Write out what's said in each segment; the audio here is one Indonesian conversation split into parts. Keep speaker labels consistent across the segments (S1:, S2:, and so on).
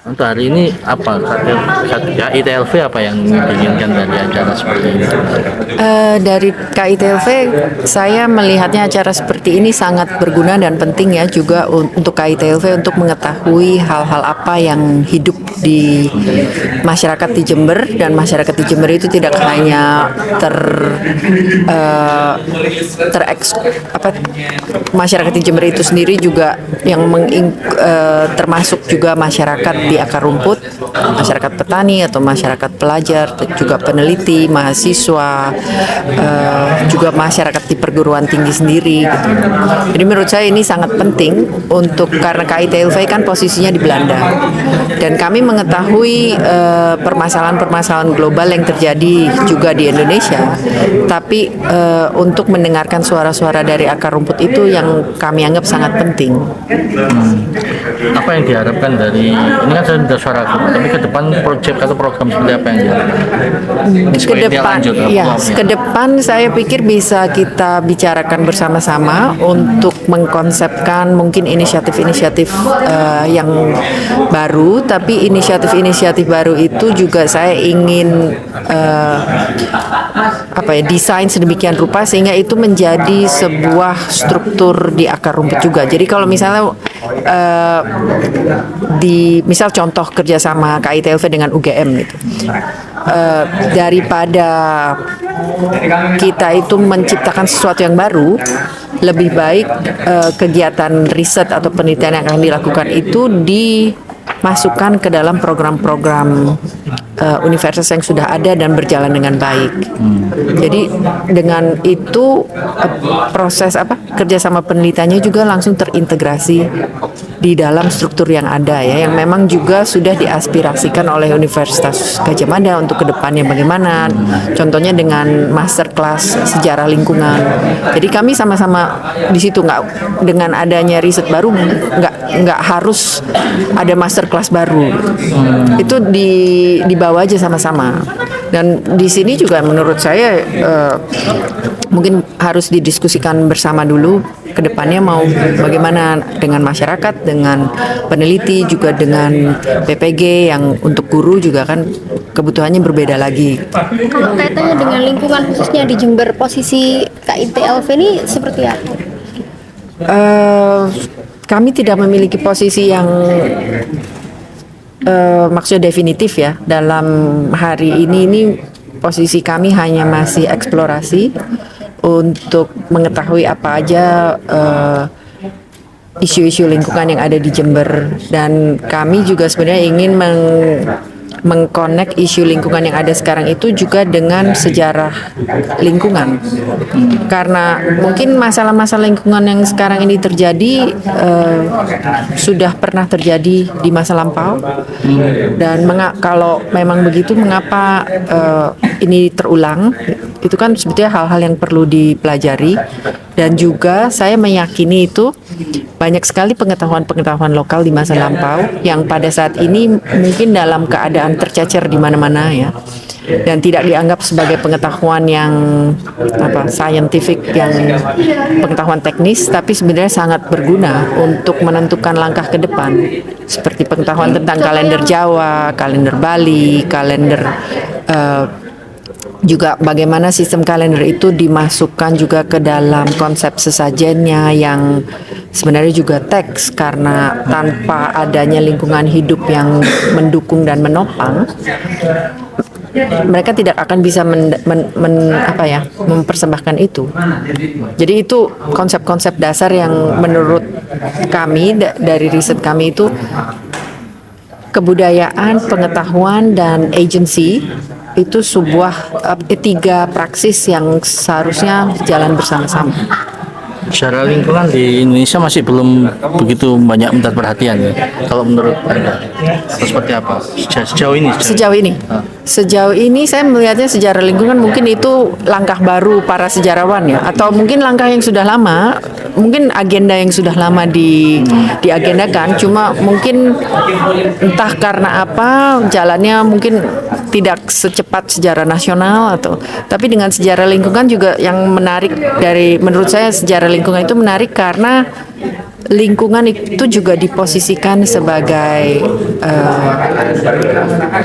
S1: Untuk hari ini apa KITLV apa yang diinginkan dari acara seperti ini?
S2: Dari KITLV, saya melihatnya acara seperti ini sangat berguna dan penting ya juga untuk KITLV untuk mengetahui hal-hal apa yang hidup di masyarakat di Jember, dan masyarakat di Jember itu tidak hanya masyarakat di Jember itu sendiri juga yang termasuk juga masyarakat di akar rumput, masyarakat petani atau masyarakat pelajar, juga peneliti, mahasiswa, juga masyarakat di perguruan tinggi sendiri gitu. Jadi menurut saya ini sangat penting karena KITLV kan posisinya di Belanda dan kami mengetahui permasalahan-permasalahan global yang terjadi juga di Indonesia, tapi untuk mendengarkan suara-suara dari akar rumput itu yang kami anggap sangat penting.
S1: Apa yang diharapkan dari ini kan sudah suara aku, tapi ke depan proyek atau program seperti apa yang diharapkan?
S2: Ke depan saya pikir bisa kita bicarakan bersama-sama untuk mengkonsepkan mungkin inisiatif-inisiatif yang baru, tapi inisiatif-inisiatif baru itu juga saya ingin desain sedemikian rupa sehingga itu menjadi sebuah struktur di akar rumput juga. Jadi kalau misalnya misal contoh kerjasama KITLV dengan UGM gitu, daripada kita itu menciptakan sesuatu yang baru, lebih baik kegiatan riset atau penelitian yang akan dilakukan itu dimasukkan ke dalam program-program universitas yang sudah ada dan berjalan dengan baik. Jadi dengan itu proses kerjasama penelitiannya juga langsung terintegrasi di dalam struktur yang ada ya, yang memang juga sudah diaspirasikan oleh Universitas Gadjah Mada untuk kedepannya bagaimana. Contohnya dengan masterclass sejarah lingkungan. Jadi kami sama-sama di situ, nggak dengan adanya riset baru nggak harus ada masterclass baru. Itu dibawa aja sama-sama. Dan di sini juga menurut saya mungkin harus didiskusikan bersama dulu ke depannya mau bagaimana dengan masyarakat, dengan peneliti, juga dengan PPG yang untuk guru juga kan kebutuhannya berbeda lagi.
S3: Kalau kaitannya dengan lingkungan khususnya di Jember, posisi KITLV ini seperti apa?
S2: Kami tidak memiliki posisi yang maksudnya definitif ya. Dalam hari ini posisi kami hanya masih eksplorasi untuk mengetahui apa aja isu-isu lingkungan yang ada di Jember, dan kami juga sebenarnya ingin mengkonek isu lingkungan yang ada sekarang itu juga dengan sejarah lingkungan, karena mungkin masalah-masalah lingkungan yang sekarang ini terjadi sudah pernah terjadi di masa lampau, dan kalau memang begitu mengapa ini terulang, itu kan sebetulnya hal-hal yang perlu dipelajari. Dan juga saya meyakini itu banyak sekali pengetahuan-pengetahuan lokal di masa lampau yang pada saat ini mungkin dalam keadaan tercecer di mana-mana ya, dan tidak dianggap sebagai pengetahuan yang scientific, yang pengetahuan teknis, tapi sebenarnya sangat berguna untuk menentukan langkah ke depan, seperti pengetahuan tentang kalender Jawa, kalender Bali, kalender juga bagaimana sistem kalender itu dimasukkan juga ke dalam konsep sesajennya yang sebenarnya juga teks, karena tanpa adanya lingkungan hidup yang mendukung dan menopang, mereka tidak akan bisa mempersembahkan itu. Jadi itu konsep-konsep dasar yang menurut kami dari riset kami itu kebudayaan, pengetahuan, dan agency itu sebuah tiga praksis yang seharusnya jalan bersama-sama.
S1: Secara lingkungan di Indonesia masih belum begitu banyak mendapat perhatian ya. Kalau menurut Anda seperti apa sejauh ini?
S2: Sejauh ini saya melihatnya sejarah lingkungan mungkin itu langkah baru para sejarawan ya, atau mungkin langkah yang sudah lama mungkin agenda yang sudah lama diagendakan, cuma mungkin entah karena apa jalannya mungkin tidak secepat sejarah nasional tapi dengan sejarah lingkungan juga yang menarik menurut saya sejarah lingkungan itu menarik karena lingkungan itu juga diposisikan sebagai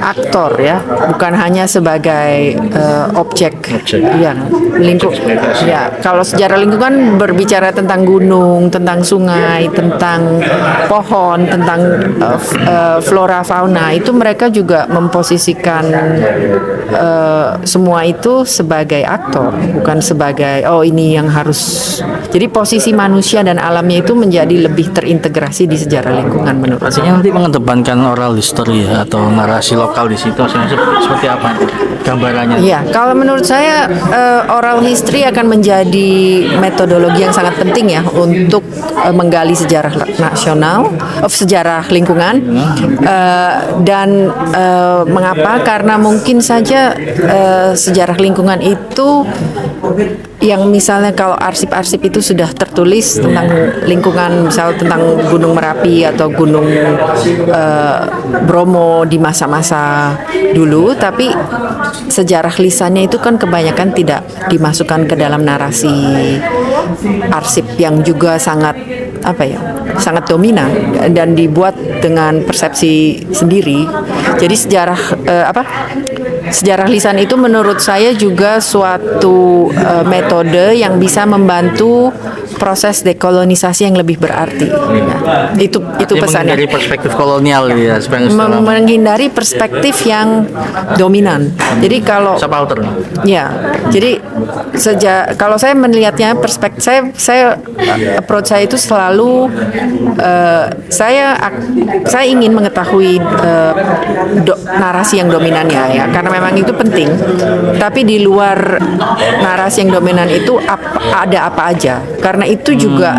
S2: aktor ya, bukan hanya sebagai objek. Yang ya, kalau sejarah lingkungan berbicara tentang gunung, tentang sungai, tentang pohon, tentang flora fauna, itu mereka juga memposisikan semua itu sebagai aktor, bukan sebagai ini yang harus. Jadi posisi manusia dan alamnya itu menjadi lebih terintegrasi di sejarah lingkungan menurut saya.
S1: Artinya nanti mengedepankan oral history ya, atau narasi lokal di situ, seperti apa gambarannya?
S2: Iya, kalau menurut saya oral history akan menjadi metodologi yang sangat penting ya untuk menggali sejarah nasional, sejarah lingkungan, dan mengapa? Karena mungkin saja sejarah lingkungan itu yang misalnya kalau arsip-arsip itu sudah tertulis tentang lingkungan, misal tentang Gunung Merapi atau Gunung Bromo di masa-masa dulu, tapi sejarah lisannya itu kan kebanyakan tidak dimasukkan ke dalam narasi arsip yang juga sangat sangat dominan dan dibuat dengan persepsi sendiri. Jadi sejarah lisan itu menurut saya juga suatu metode yang bisa membantu proses dekolonisasi yang lebih berarti. Nah, itu pesannya.
S1: Menghindari perspektif kolonial ya,
S2: menghindari perspektif yang dominan. Jadi kalau kalau saya melihatnya perspektif saya approach saya itu selalu saya ingin mengetahui narasi yang dominannya ya, karena memang itu penting. Tapi di luar narasi yang dominan itu ada apa aja, karena itu juga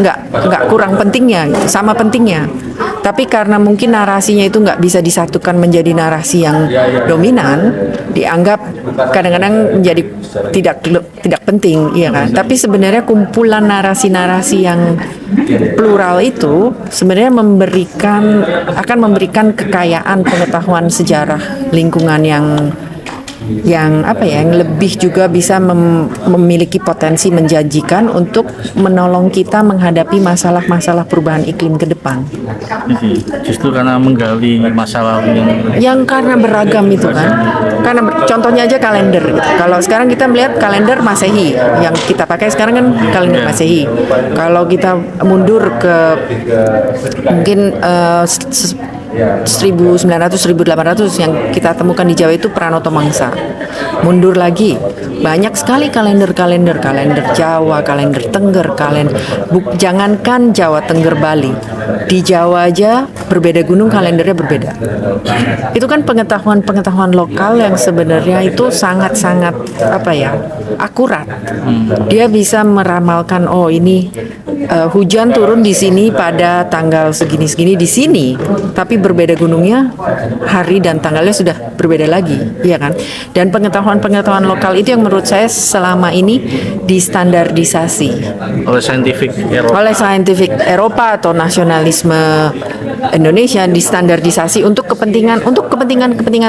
S2: nggak kurang pentingnya, sama pentingnya. Tapi karena mungkin narasinya itu nggak bisa disatukan menjadi narasi yang dominan, dianggap kadang-kadang menjadi tidak penting, iya kan? Tapi sebenarnya kumpulan narasi-narasi yang plural itu sebenarnya akan memberikan kekayaan pengetahuan sejarah lingkungan yang lebih juga bisa memiliki potensi menjanjikan untuk menolong kita menghadapi masalah-masalah perubahan iklim ke depan.
S1: Justru karena menggali masalah
S2: yang karena beragam itu kan. Karena contohnya aja kalender gitu. Kalau sekarang kita melihat kalender Masehi, yang kita pakai sekarang kan kalender Masehi. Kalau kita mundur ke mungkin 1900-1800 yang kita temukan di Jawa itu Pranoto Mangsa. Mundur lagi, banyak sekali kalender Jawa, kalender Tengger, jangankan Jawa, Tengger, Bali. Di Jawa aja berbeda gunung, kalendernya berbeda. Itu kan pengetahuan lokal yang sebenarnya itu sangat-sangat akurat. Dia bisa meramalkan ini hujan turun di sini pada tanggal segini-segini di sini, tapi berbeda gunungnya, hari dan tanggalnya sudah berbeda lagi, ya kan? Dan pengetahuan lokal itu yang menurut saya selama ini distandardisasi
S1: oleh
S2: saintifik Eropa atau nasionalisme Indonesia, distandardisasi untuk kepentingan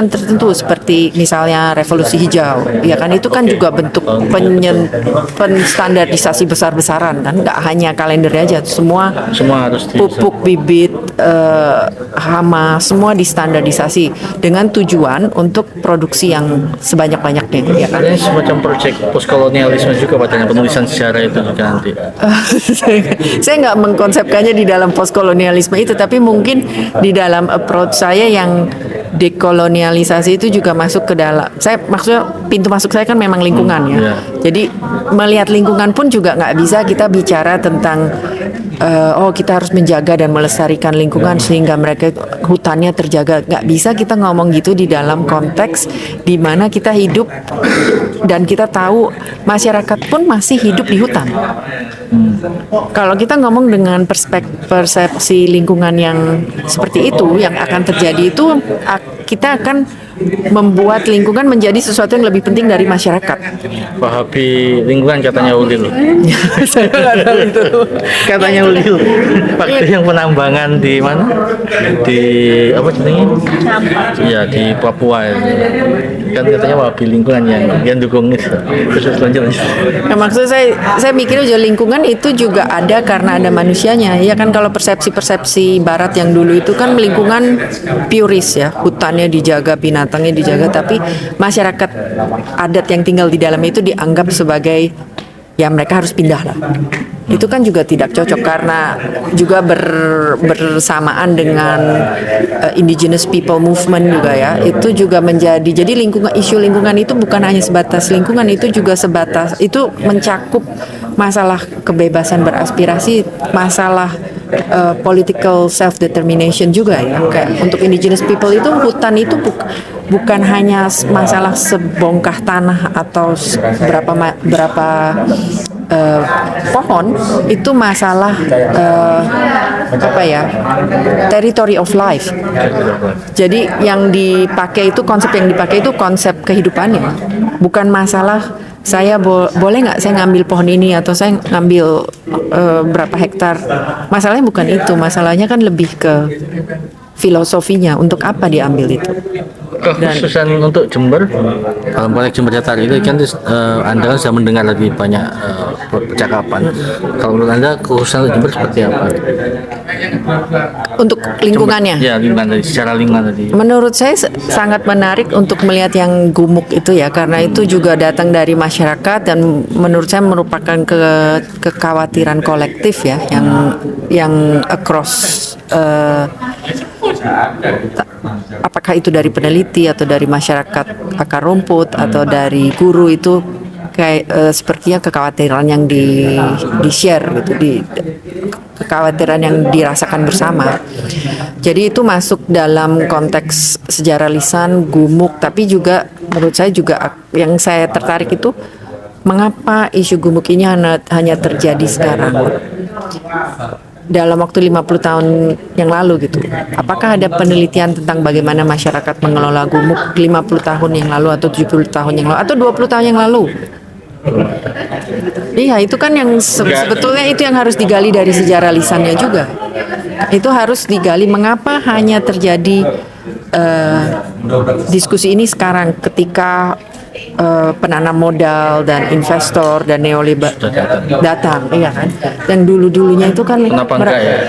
S2: tertentu seperti misalnya revolusi hijau, ya kan? Itu kan juga bentuk penstandardisasi besar-besaran kan, nggak hanya kalender aja, semua
S1: harus
S2: pupuk, bibit, hama, semua distandardisasi dengan tujuan untuk produksi yang sebanyak-banyaknya, ya kan?
S1: Ini semacam proyek postkolonialisme juga padanya, penulisan sejarah itu juga nanti.
S2: Saya nggak mengkonsepkannya di dalam postkolonialisme itu, tapi mungkin di dalam approach saya yang dekolonialisasi itu juga masuk ke dalam. Maksudnya pintu masuk saya kan memang lingkungan ya. Jadi melihat lingkungan pun juga nggak bisa kita bicara tentang kita harus menjaga dan melestarikan lingkungan sehingga mereka hutannya terjaga. Nggak bisa kita ngomong gitu di dalam konteks di mana kita hidup dan kita tahu masyarakat pun masih hidup di hutan. Kalau kita ngomong dengan persepsi lingkungan yang seperti itu, yang akan terjadi itu kita akan membuat lingkungan menjadi sesuatu yang lebih penting dari masyarakat.
S1: Wahabi lingkungan katanya Ulil.
S2: Saya nggak tahu itu.
S1: Katanya Ulil. Waktu yang penambangan di mana? Di apa namanya? Iya di Papua. Kan katanya Wahabi lingkungan yang dukung itu. Terus lanjut.
S2: Nah, maksud saya mikir juga lingkungan itu juga ada karena ada manusianya. Ya kan kalau persepsi Barat yang dulu itu kan lingkungan puris ya, hutannya dijaga, binatangnya dijaga, tapi masyarakat adat yang tinggal di dalam itu dianggap sebagai ya mereka harus pindah lah. Itu kan juga tidak cocok karena juga bersamaan dengan indigenous people movement juga ya. Itu juga jadi isu lingkungan itu bukan hanya sebatas lingkungan, itu juga itu mencakup masalah kebebasan beraspirasi, masalah political self determination juga ya. Kayak untuk indigenous people itu hutan itu bukan hanya masalah sebongkah tanah atau berapa pohon, itu masalah territory of life. Jadi konsep yang dipakai itu konsep kehidupannya, bukan masalah saya boleh nggak saya ngambil pohon ini atau saya ngambil berapa hektar. Masalahnya bukan itu, masalahnya kan lebih ke filosofinya, untuk apa diambil itu.
S1: Kekhususan untuk Jember, dalam konteks Jember Jatari itu kan Anda kan sudah mendengar lebih banyak percakapan. Kalau menurut Anda kekhususan untuk Jember seperti apa?
S2: Untuk lingkungannya?
S1: Ya, lingkungan secara lingkungan tadi.
S2: Menurut saya sangat menarik untuk melihat yang gumuk itu ya, karena itu juga datang dari masyarakat dan menurut saya merupakan kekhawatiran kolektif ya, yang across apakah itu dari peneliti atau dari masyarakat akar rumput atau dari guru, itu kayak sepertinya kekhawatiran yang di share gitu, kekhawatiran yang dirasakan bersama. Jadi itu masuk dalam konteks sejarah lisan gumuk, tapi juga menurut saya juga yang saya tertarik itu mengapa isu gumuk ini hanya terjadi sekarang, dalam waktu 50 tahun yang lalu gitu. Apakah ada penelitian tentang bagaimana masyarakat mengelola gumuk 50 tahun yang lalu atau 70 tahun yang lalu atau 20 tahun yang lalu? Iya, itu kan yang sebetulnya itu yang harus digali dari sejarah lisannya juga. Itu harus digali mengapa hanya terjadi diskusi ini sekarang ketika penanam modal dan investor dan neoliberal datang, iya kan? Dan dulunya itu kan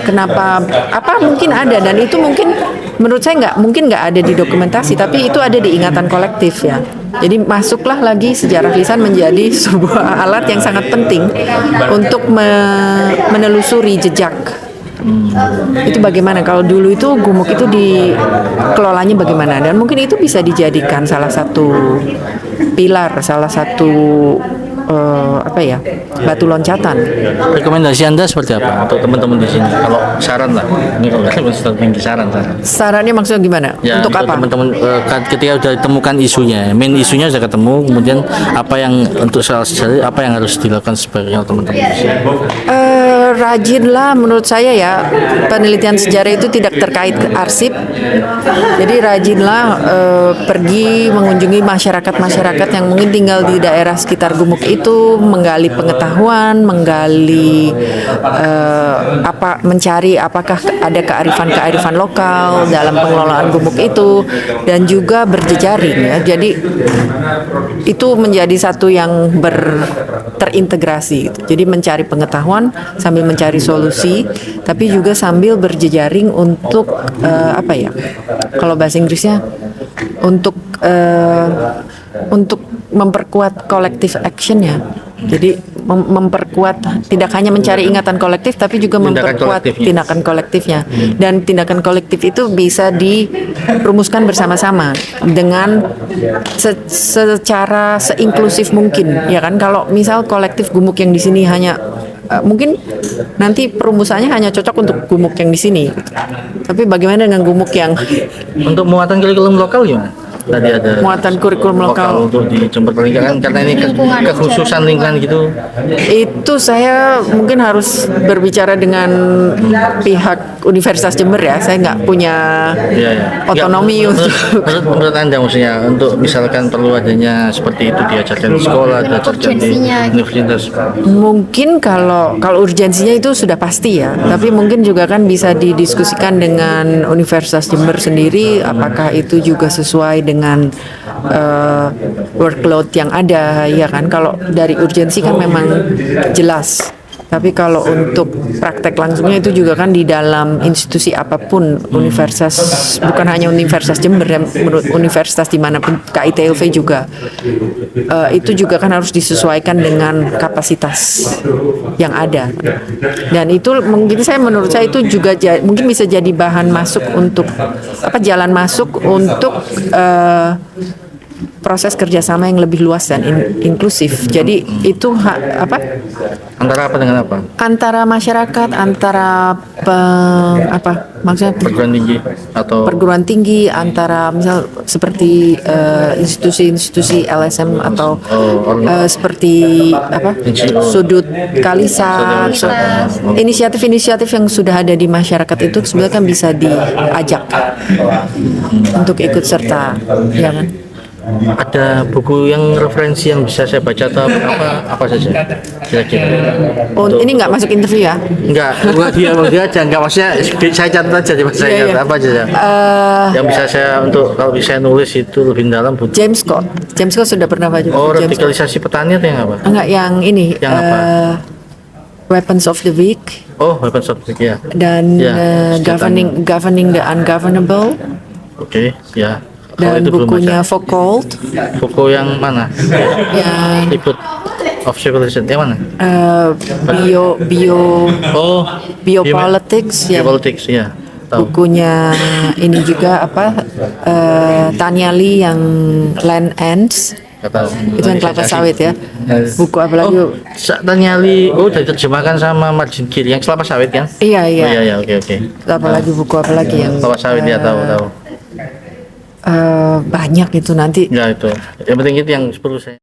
S2: kenapa apa mungkin ada, dan itu mungkin menurut saya nggak ada di dokumentasi, tapi itu ada di ingatan kolektif ya. Jadi masuklah lagi sejarah lisan menjadi sebuah alat yang sangat penting untuk menelusuri jejak. Itu bagaimana kalau dulu itu gumuk itu dikelolanya bagaimana, dan mungkin itu bisa dijadikan salah satu pilar, salah satu batu loncatan.
S1: Rekomendasi Anda seperti apa untuk teman-teman di sini? Kalau saran lah, ini kalau tinggi saran.
S2: Sarannya maksudnya gimana?
S1: Ya, untuk apa? Teman-teman ketika sudah ditemukan isunya, main isunya sudah ketemu, kemudian apa yang untuk soal sejarah, apa yang harus dilakukan sebagai teman-teman di sini? Rajinlah menurut saya ya, penelitian sejarah itu tidak terkait arsip. Jadi rajinlah pergi mengunjungi masyarakat yang mungkin tinggal di daerah sekitar gumuk itu, menggali pengetahuan, mencari apakah ada kearifan lokal dalam pengelolaan gumuk itu, dan juga berjejaring ya. Jadi itu menjadi satu yang terintegrasi gitu. Jadi mencari pengetahuan sambil mencari solusi, tapi juga sambil berjejaring untuk kalau bahasa Inggrisnya untuk memperkuat collective action ya. Jadi memperkuat, tidak hanya mencari ingatan kolektif tapi juga memperkuat tindakan kolektifnya. Dan tindakan kolektif itu bisa dirumuskan bersama-sama dengan secara seinklusif mungkin ya kan. Kalau misal kolektif gumuk yang di sini hanya mungkin nanti perumusannya hanya cocok untuk gumuk yang di sini. Tapi bagaimana dengan gumuk yang untuk muatan kurikulum lokal gimana? tadi ada
S2: muatan kurikulum lokal.
S1: untuk di Jember paling nggak kan karena ini kekhususan lingkungan gitu.
S2: Itu saya mungkin harus berbicara dengan pihak Universitas Jember ya. Saya nggak punya
S1: Iya, ya.
S2: otonomi
S1: Nggak,
S2: untuk
S1: menurut Anda maksudnya untuk misalkan perlu adanya seperti itu diajarkan di sekolah, diajarkan di
S3: Urgensinya.
S1: universitas.
S2: mungkin kalau urgensinya itu sudah pasti ya. Tapi mungkin juga kan bisa didiskusikan dengan Universitas Jember sendiri apakah itu juga sesuai dengan workload yang ada ya kan. Kalau dari urgensi kan memang jelas. Tapi kalau untuk praktek langsungnya itu juga kan di dalam institusi apapun universitas, bukan hanya Universitas Jember ya, menurut universitas dimanapun KITLV juga itu juga kan harus disesuaikan dengan kapasitas yang ada. Dan itu mungkin menurut saya itu juga mungkin bisa jadi bahan masuk untuk jalan masuk untuk proses kerjasama yang lebih luas dan inklusif. Jadi itu
S1: Antara apa dengan apa?
S2: antara masyarakat, antara maksudnya
S1: Perguruan tinggi atau
S2: perguruan tinggi, antara misal seperti institusi-institusi LSM atau seperti sudut Kalisat, inisiatif-inisiatif yang sudah ada di masyarakat itu sebenarnya kan bisa diajak untuk ikut serta, ya kan?
S1: ada buku yang referensi yang bisa saya baca atau apa saja kira-kira?
S2: Oh, ini nggak masuk interview ya?
S1: Enggak, buat dia aja enggak maksudnya saya catat aja di saya
S2: Iya, iya.
S1: apa aja ya. Yang bisa saya untuk kalau bisa nulis itu lebih dalam butuh.
S2: James Scott sudah pernah baca buku
S1: Oh,
S2: James Scott.
S1: radikalisasi petani atau yang apa?
S2: Enggak, yang ini
S1: Yang apa?
S2: Weapons of the Weak
S1: Oh, weapons of the ya.
S2: dan
S1: Ya,
S2: governing the ungovernable
S1: Oke, ya.
S2: dan
S1: Kalau itu belum
S2: bukunya
S1: baca.
S2: Foucault
S1: Buku yang mana?
S2: yang
S1: Reboot of Civilization yang mana? Oh,
S2: biopolitics ya,
S1: Geopolitics ya. Tahu.
S2: bukunya ini juga Tanya Lee yang Land Ends
S1: Nggak tahu.
S2: itu yang kelapa sawit ya. Buku apa lagi?
S1: Tanya Li, diterjemahkan sama Margin Kiri yang kelapa sawit kan?
S2: Iya
S1: Oh,
S2: iya.
S1: iya, iya, oke.
S2: Apa lagi buku apa lagi yang
S1: Kelapa sawit ya tahu.
S2: banyak itu nanti.
S1: Ya itu. Yang penting itu yang perlu saya.